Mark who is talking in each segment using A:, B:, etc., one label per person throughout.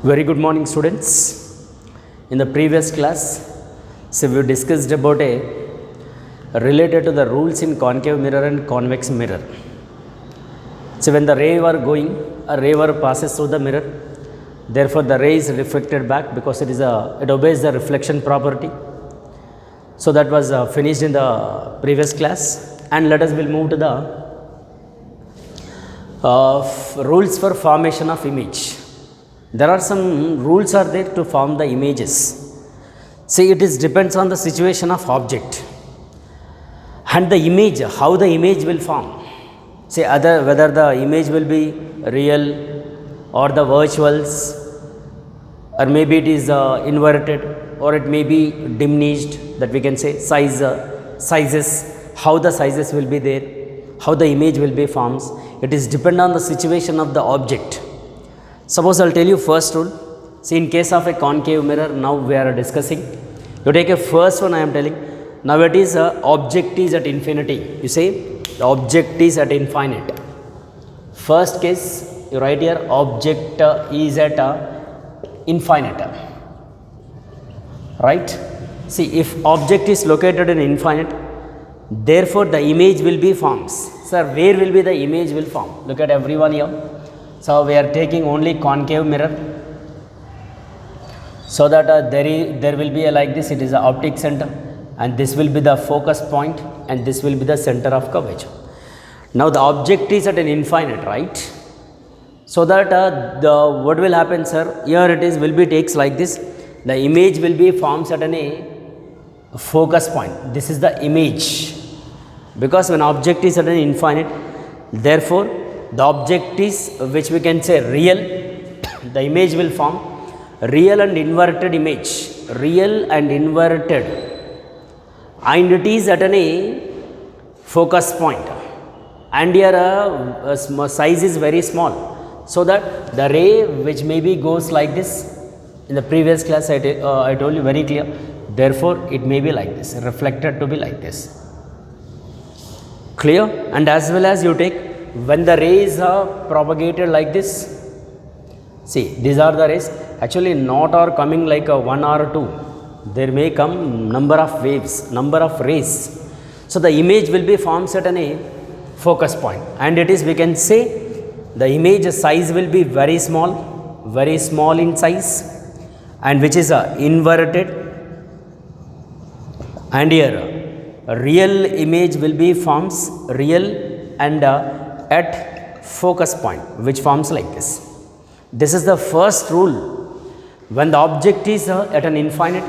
A: Very good morning, students. In the previous class, so we discussed about a related to the rules in concave mirror and convex mirror. So when the ray were going, a ray were passes through the mirror, therefore the ray is reflected back because it obeys the reflection property. So that was finished in the previous class, and let us will move to the rules for formation of image. There are some rules are there to form the images. See, it is depends on the situation of object and the image, how the image will form. Say whether the image will be real or the virtuals, or maybe it is inverted, or it may be diminished, that we can say sizes, how the sizes will be there, how the image will be formed. It is depend on the situation of the object. Suppose I will tell you first rule. See, in case of a concave mirror, now we are discussing. You take a first one I am telling. Now it is object is at infinity. You say the object is at infinite. First case, you write here object is at infinite. Right? See, if object is located in infinite, therefore the image will be formed. Sir, where will be the image will form? Look at everyone here. So we are taking only concave mirror, so that there will be a like this. It is the optic center, and this will be the focus point, and this will be the center of curvature. Now the object is at an infinite, right? So that what will happen, sir? Here it is will be takes like this. The image will be formed at a focus point. This is the image, because when object is at an infinite, therefore the object is, which we can say real, the image will form real and inverted image, real and inverted, and it is at a focus point, and here size is very small, so that the ray which maybe goes like this. In the previous class I told you very clear, therefore it may be like this, reflected to be like this. Clear? And as well as you take, when the rays are propagated like this, see, these are the rays, actually not are coming like a 1 or 2, there may come number of waves, number of rays. So the image will be formed at a focus point, and it is, we can say, the image size will be very small in size, and which is inverted, and here real image will be forms real and at focus point, which forms like this. This is the first rule. When the object is at an infinite,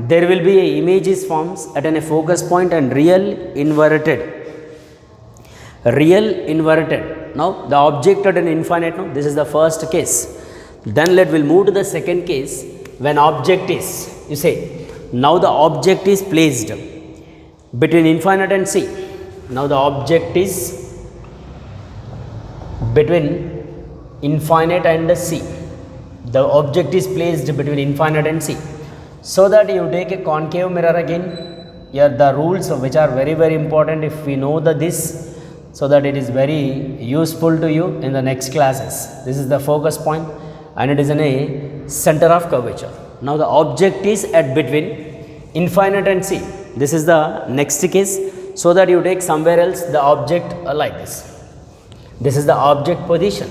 A: there will be a image is forms at a focus point and real inverted. Now the object at an infinite, no, this is the first case. Then we'll move to the second case. When object is, you say, now the object is placed between infinite and C. Now the object is between infinite and C. The object is placed between infinite and C. So that you take a concave mirror again. Here the rules which are very, very important if we know this, so that it is very useful to you in the next classes. This is the focus point, and it is in a center of curvature. Now the object is at between infinite and C. This is the next case, so that you take somewhere else the object like this. This is the object position,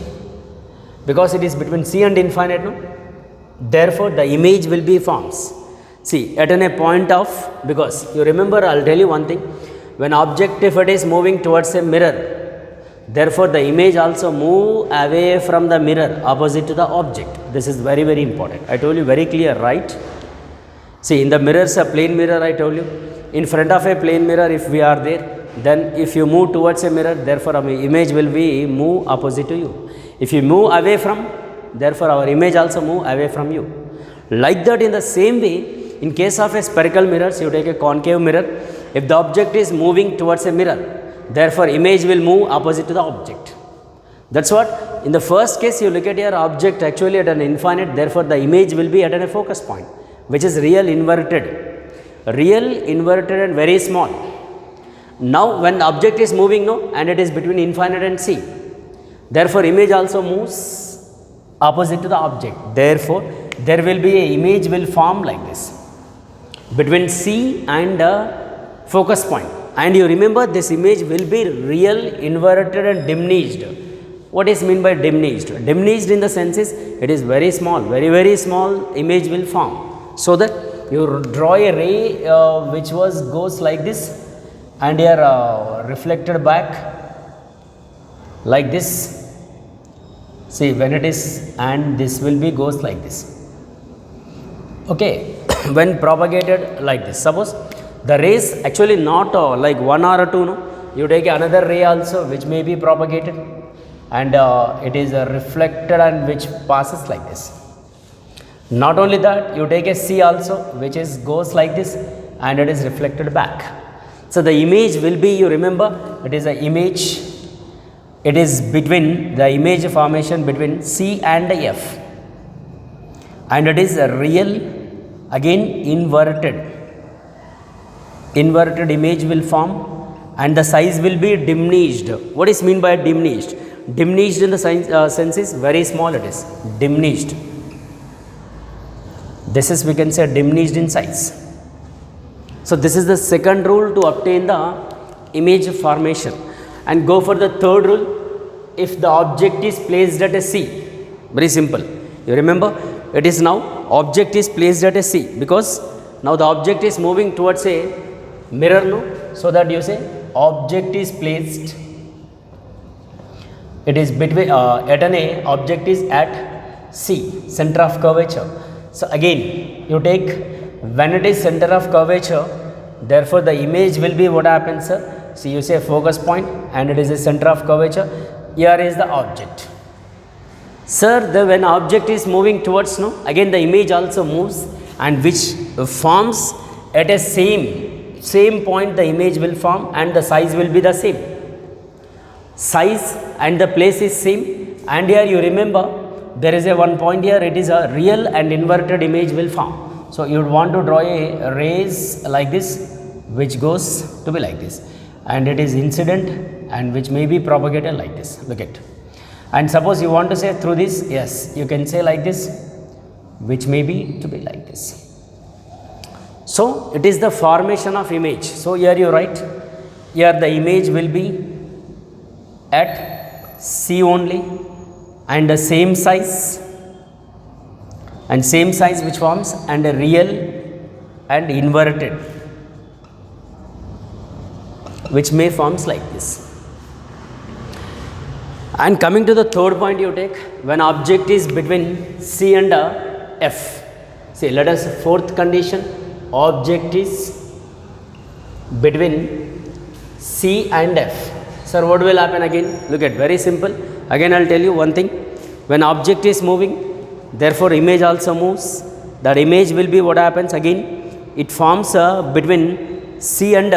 A: because it is between C and infinite, no? Therefore the image will be forms. See, at a point of, because you remember, I will tell you one thing, when object, if it is moving towards a mirror, therefore the image also move away from the mirror opposite to the object. This is very, very important. I told you very clear, right? See, in the mirrors, a plane mirror, I told you, in front of a plane mirror, if we are there, then if you move towards a mirror, therefore our image will be move opposite to you. If you move away from, therefore our image also move away from you. Like that, in the same way, in case of a spherical mirrors, you take a concave mirror. If the object is moving towards a mirror, therefore image will move opposite to the object. That's what, in the first case, you look at your object actually at an infinite, therefore the image will be at a focus point, which is real inverted and very small. Now when the object is moving, no, and it is between infinite and C, therefore image also moves opposite to the object. Therefore, there will be a image will form like this between C and the focus point. And you remember this image will be real, inverted and diminished. What is meant by diminished? Diminished in the sense is it is very small, very small image will form. So that you draw a ray which goes like this and you are reflected back like this. See, when it is, and this will be goes like this. Okay, when propagated like this, suppose the rays actually not like one or two, no, you take another ray also which may be propagated, and it is reflected and which passes like this. Not only that, you take a C also which is goes like this and it is reflected back. So the image will be, you remember, it is an image. It is between the image formation between C and F, and it is a real, again inverted image will form, and the size will be diminished. What is mean by diminished? Diminished in the sense is very small, it is diminished. This is, we can say, diminished in size. So this is the second rule to obtain the image formation. And go for the third rule. If the object is placed at a C, very simple. You remember, it is now object is placed at a C, because now the object is moving towards a mirror, no? So that you say object is placed, it is between at an A, object is at C, center of curvature. So again you take, when it is center of curvature, therefore the image will be, what happens, sir? See, you say focus point and it is a center of curvature. Here is the object. Sir, when object is moving towards, no, again the image also moves, and which forms at a same point the image will form, and the size will be the same. Size and the place is same, and here you remember there is a one point here, it is a real and inverted image will form. So you would want to draw a rays like this which goes to be like this, and it is incident and which may be propagated like this. Look at, and suppose you want to say through this, yes, you can say like this, which may be to be like this. So it is the formation of image. So here you write, here the image will be at C only, and the same size which forms, and a real and inverted which may forms like this. And coming to the third point, you take, when object is between C and F. See, let us, fourth condition, object is between C and F. Sir, what will happen again? Look at, very simple. Again I will tell you one thing. When object is moving, therefore image also moves. That image will be, what happens again? It forms between C and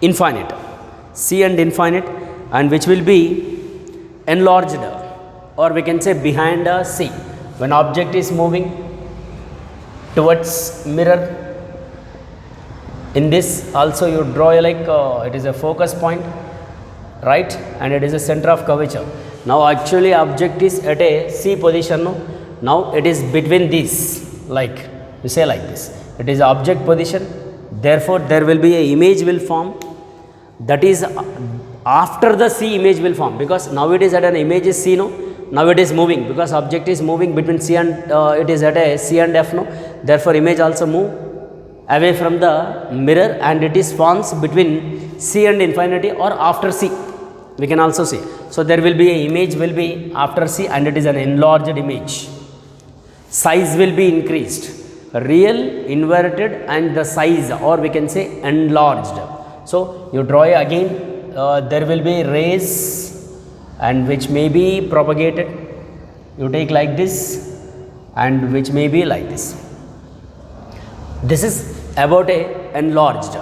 A: infinite. C and infinite, and which will be enlarged, or we can say behind C. When object is moving towards mirror, in this also you draw like it is a focus point, right, and it is a center of curvature. Now actually object is at a C position, no? Now it is between these, like you say like this, it is object position. Therefore there will be a image will form, that is after the C image will form, because now it is at an image is C, no? Now it is moving, because object is moving between C and it is at a C and F, no? Therefore image also move away from the mirror, and it is forms between C and infinity, or after C, we can also say. So there will be a image will be after C, and it is an enlarged image. Size will be increased, real, inverted, and the size, or we can say enlarged. So you draw again, there will be rays and which may be propagated. You take like this, and which may be like this. This is about a enlarged.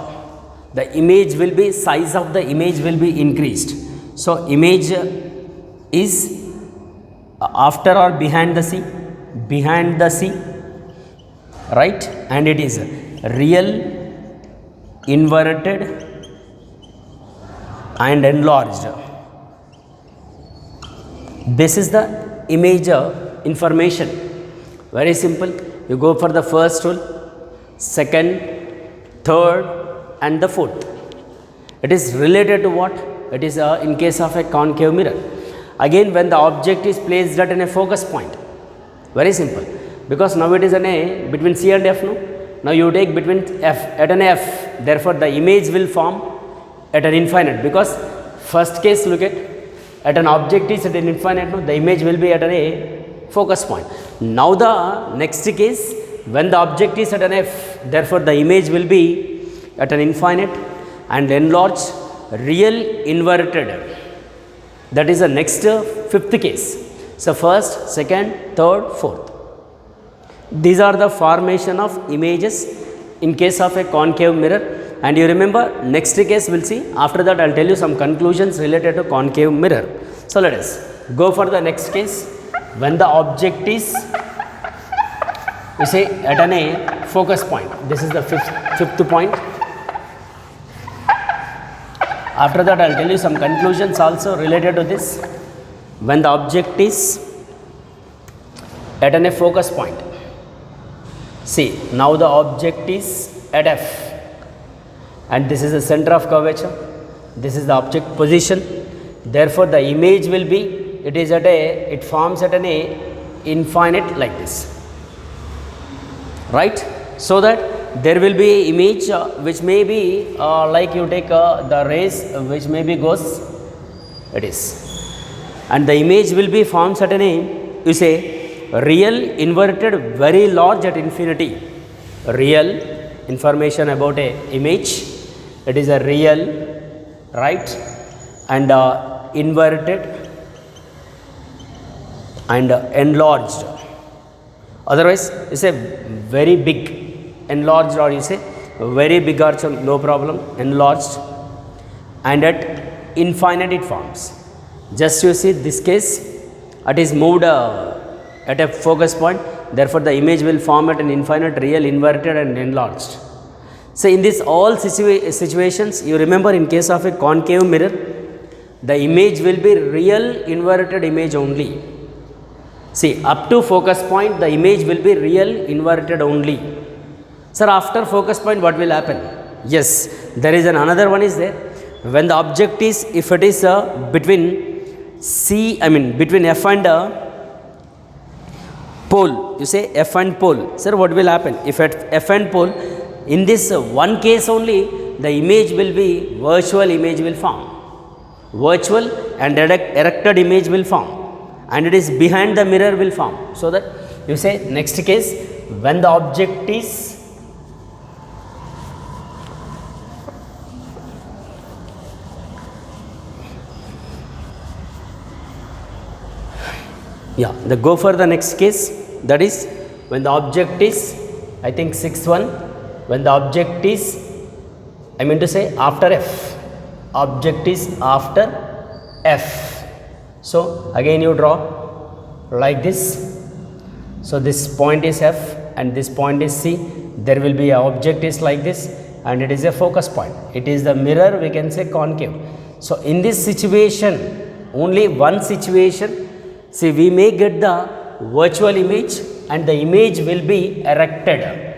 A: The image will be, size of the image will be increased. So image is after or behind the C, right, and it is real, inverted and enlarged. this is the image information. Very simple. You go for the first rule, second, third and the fourth. It is related to what? It is in case of a concave mirror. Again, when the object is placed at a focus point. Very simple. Because now it is an A between C and F. No? Now you take between F at an F. Therefore, the image will form at an infinite. Because first case, look at an object is at an infinite. No? The image will be at an A focus point. Now the next case, when the object is at an F, therefore the image will be at an infinite and enlarged, real inverted. That is the next fifth case. So first, second, third, fourth. These are the formation of images in case of a concave mirror. And you remember, next case we'll see. After that, I'll tell you some conclusions related to concave mirror. So let us go for the next case. When the object is, you say, at an A focus point. This is the fifth point. After that, I'll tell you some conclusions also related to this. When the object is at an A focus point. See, now the object is at F. And this is the center of curvature. This is the object position. Therefore, the image will be, it forms at an A infinite like this. Right? So that there will be image which may be like you take the rays which maybe goes, it is. And the image will be forms at an A, you say, real inverted very large at infinity. Real information about a image, it is a real, right, and inverted and enlarged. Otherwise, you say very big, enlarged, or you say very big or no problem, enlarged, and at infinite it forms. Just you see this case, it is moved at a focus point. Therefore, the image will form at an infinite, real, inverted and enlarged. So, in this all situations, you remember in case of a concave mirror, the image will be real inverted image only. See, up to focus point, the image will be real inverted only. Sir, after focus point, what will happen? Yes, there is another one is there. When the object is, if it is between between F and pole, you say F and pole. Sir, what will happen? If at F and pole, in this one case only, the image will be, virtual image will form. Virtual and erected image will form. And it is behind the mirror will form. So that you say next case, when the object is go for the next case, that is when the object is, I think sixth one, when the object is, I mean to say after F, object is after F. So again you draw like this. So this point is F and this point is C. There will be a object is like this and it is a focus point. It is the mirror, we can say concave. So in this situation, only one situation, see, we may get the virtual image and the image will be erected.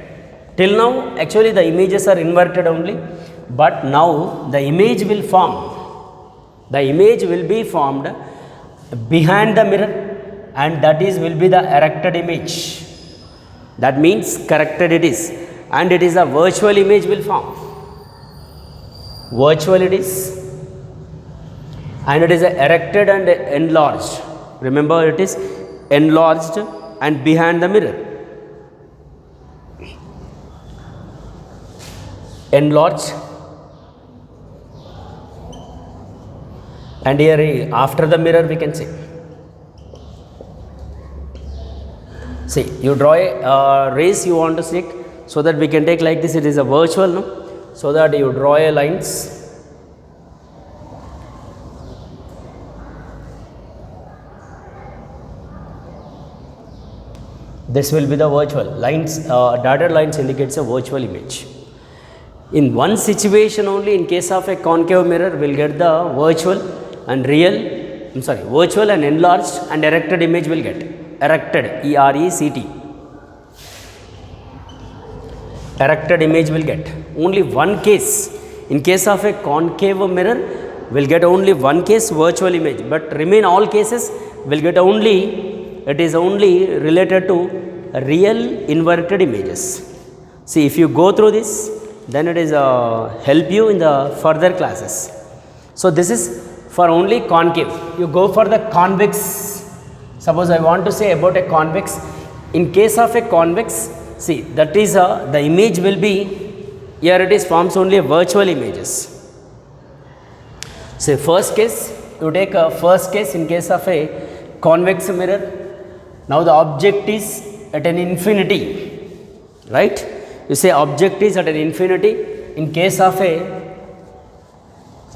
A: Till now, actually the images are inverted only, but now the image will form. The image will be formed behind the mirror and that is will be the erected image. That means corrected it is, and it is a virtual image will form. Virtual it is, and it is erected and enlarged. Remember, it is enlarged and behind the mirror. Enlarged, and here after the mirror we can say. See, you draw a rays you want to select, so that we can take like this. It is a virtual, no? So that you draw a lines. This will be the virtual lines. Dotted lines indicates a virtual image. In one situation only, in case of a concave mirror, we'll get the virtual and real I'm sorry, virtual and enlarged and erected image will get. Erected, E-R-E-C-T. Erected image will get. Only one case. In case of a concave mirror, will get only one case virtual image, but remain all cases will get only, it is only related to real inverted images. See, if you go through this, then it is help you in the further classes. So this is for only concave. You go for the convex. Suppose I want to say about a convex. In case of a convex, see, that is the image will be, here it is forms only virtual images. Say first case, you take a first case in case of a convex mirror. Now the object is at an infinity, right? You say object is at an infinity in case of a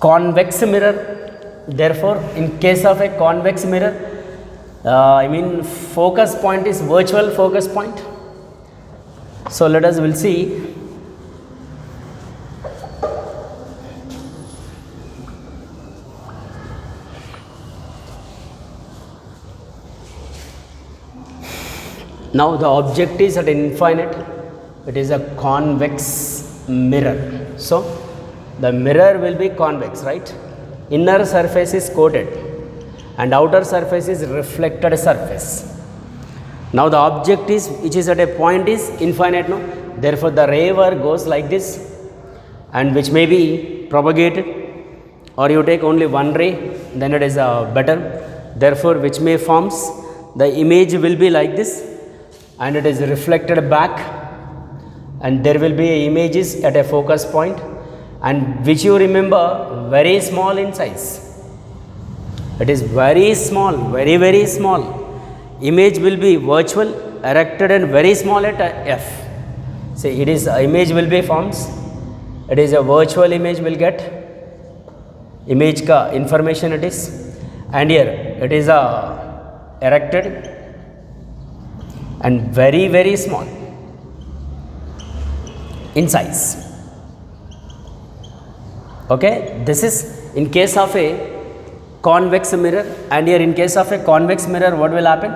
A: convex mirror. Therefore, in case of a convex mirror, focus point is virtual focus point. So let us will see. Now the object is at infinite, it is a convex mirror. So the mirror will be convex, right? Inner surface is coated and outer surface is reflected surface. Now the object is, which is at a point is infinite, no? Therefore the ray goes like this, and which may be propagated, or you take only one ray, then it is better. Therefore which may forms, the image will be like this, and it is reflected back, and there will be images at a focus point, and which you remember very small in size. It is very small, very very small. Image will be virtual, erected, and very small at f. Say it is image will be forms. It is a virtual image will get. Image ka information it is, and here it is erected and very very small in size. Okay, this is in case of a convex mirror, and here in case of a convex mirror, what will happen?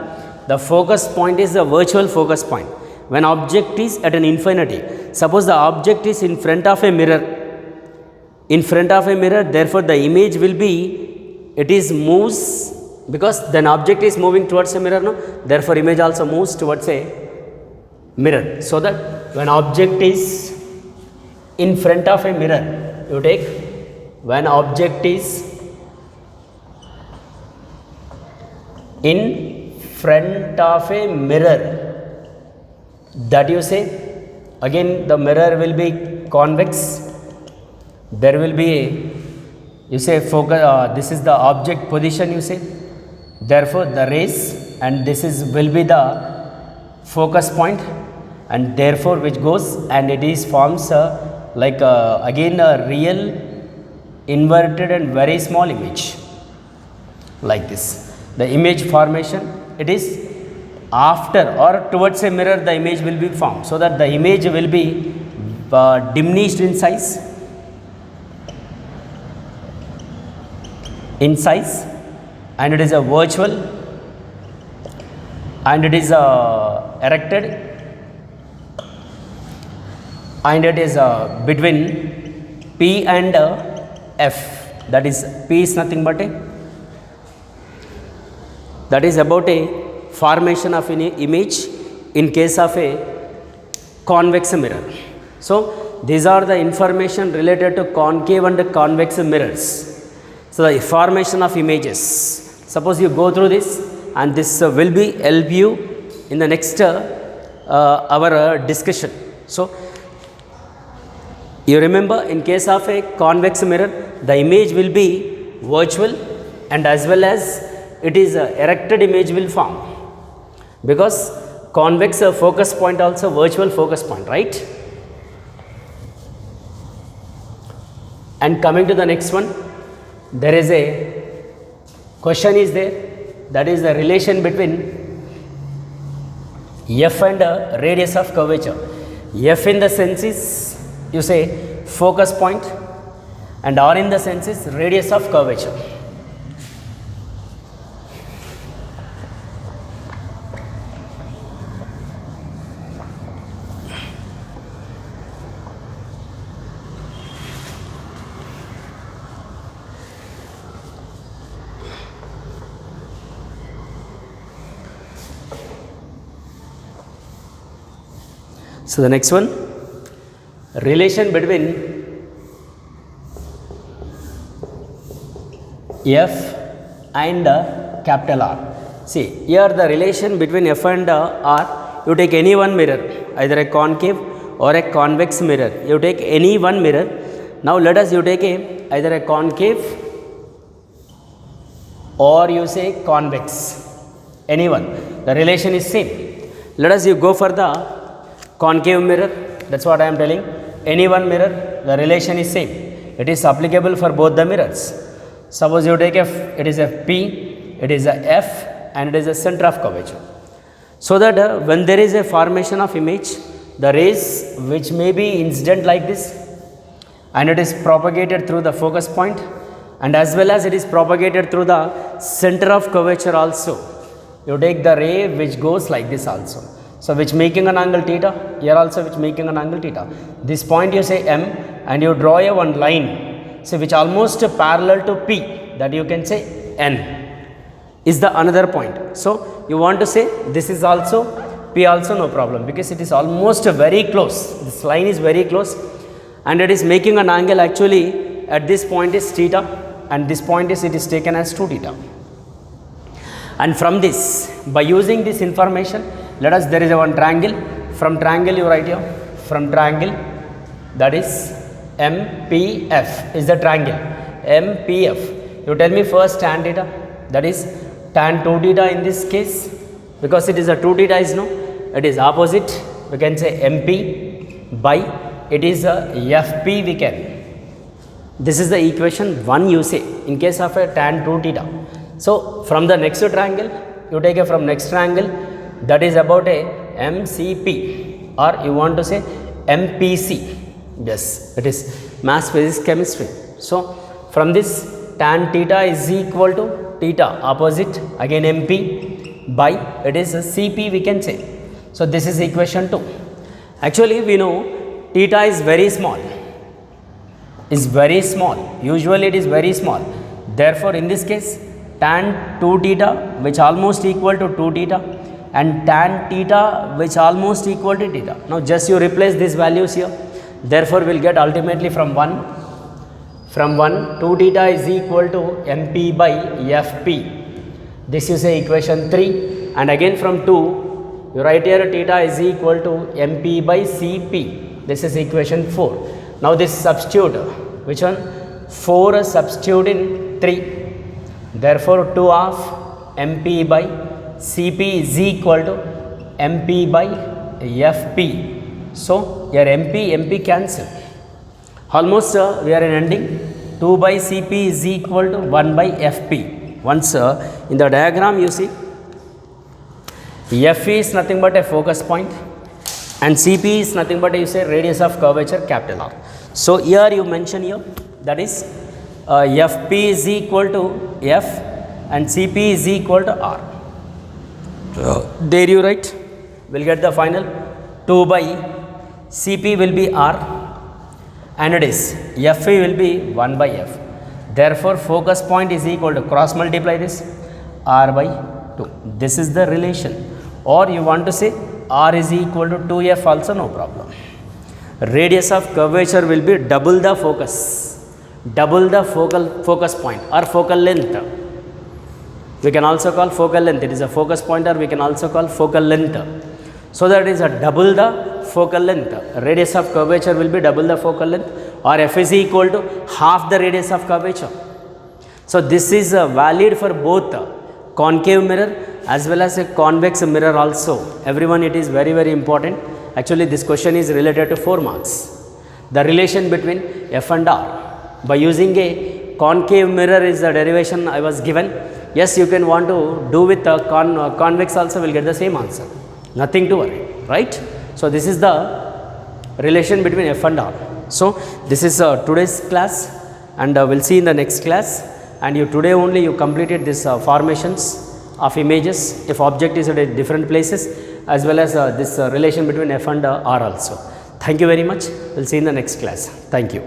A: The focus point is the virtual focus point. When object is at an infinity, suppose the object is in front of a mirror, therefore the image will be, it is moves, because then object is moving towards a mirror, no? Therefore image also moves towards a mirror. So that when object is in front of a mirror, you take, when object is in front of a mirror, that you say, again the mirror will be convex, there will be a, you say focus, this is the object position, you say, therefore the rays, and this is will be the focus point, and therefore which goes, and it is forms again a real inverted and very small image like this. The image formation, it is after or towards a mirror, the image will be formed, so that the image will be diminished in size, and it is a virtual, and it is erected, and it is between P and F, that is P is nothing but that is about a formation of an image in case of a convex mirror. So these are the information related to concave and convex mirrors. So the formation of images, suppose you go through this, and this will be help you in the next our discussion. So you remember, in case of a convex mirror, the image will be virtual, and as well as it is erected image will form, because convex focus point also virtual focus point, right? And coming to the next one, there is a question is there, that is the relation between f and radius of curvature. F in the sense is, you say, focus point, and R in the sense is radius of curvature. So the next one, relation between F and capital R. See, here the relation between F and R, you take any one mirror, either a concave or a convex mirror. You take any one mirror. Now let us you take either a concave or you say convex, any one. The relation is same. Let us you go for the concave mirror. That's what I am telling. Any one mirror, the relation is same. It is applicable for both the mirrors. Suppose you take it is a P, it is a F, and it is a center of curvature. So that when there is a formation of image, the rays which may be incident like this, and it is propagated through the focus point, and as well as it is propagated through the center of curvature also. You take the ray which goes like this also. So which making an angle theta, here also which making an angle theta. This point you say M, and you draw a one line, so which almost parallel to P, that you can say N is the another point. So you want to say this is also P also, no problem, because it is almost very close. This line is very close, and it is making an angle actually at this point is theta, and this point is it is taken as 2 theta. And from this, by using this information, let us, there is a one triangle. From triangle you write here, from triangle, that is MPF is the triangle. MPF, you tell me first tan theta, that is tan 2 theta in this case, because it is a 2 theta is no, it is opposite, we can say MP by it is a FP we can. This is the equation 1 you say in case of a tan 2 theta. So from the next triangle, you take a from next triangle, that is about a MCP, or you want to say MPC. Yes, it is mass physics chemistry. So from this tan theta is equal to theta opposite again MP by it is a CP we can say. So this is equation 2. Actually we know theta is very small, usually it is very small. Therefore in this case tan 2 theta which almost equal to 2 theta and tan theta which almost equal to theta. Now just you replace these values here. Therefore we will get ultimately from 1 2 theta is equal to MP by FP. This is a equation 3, and again from 2 you write here theta is equal to MP by CP. This is equation 4. Now this substitute, which one? 4 substitute in 3. Therefore 2 of MP by CP is equal to MP by FP. So your MP cancel. Almost we are in ending. 2 by CP is equal to 1 by FP. Once in the diagram you see, FE is nothing but a focus point, and CP is nothing but you say radius of curvature capital R. So here you mention here, that is FP is equal to F and CP is equal to R. There you write, we'll get the final 2 by CP will be R, and it is FE will be 1 by F. Therefore focus point is equal to cross multiply this R by 2. This is the relation, or you want to say R is equal to 2F also, no problem. Radius of curvature will be double the focus, double the focus point or focal length. We can also call focal length. It is a focus point, or we can also call focal length. So that is a double the focal length. Radius of curvature will be double the focal length, or F is equal to half the radius of curvature. So this is valid for both concave mirror as well as a convex mirror also. Everyone, it is very important. Actually this question is related to 4 marks. The relation between F and R. By using a concave mirror is the derivation I was given. Yes, you can want to do with convex also, will get the same answer. Nothing to worry, right? So this is the relation between F and R. So this is today's class, and we'll see in the next class. And you today only you completed this formations of images if object is at different places, as well as this relation between F and R also. Thank you very much. We'll see in the next class. Thank you.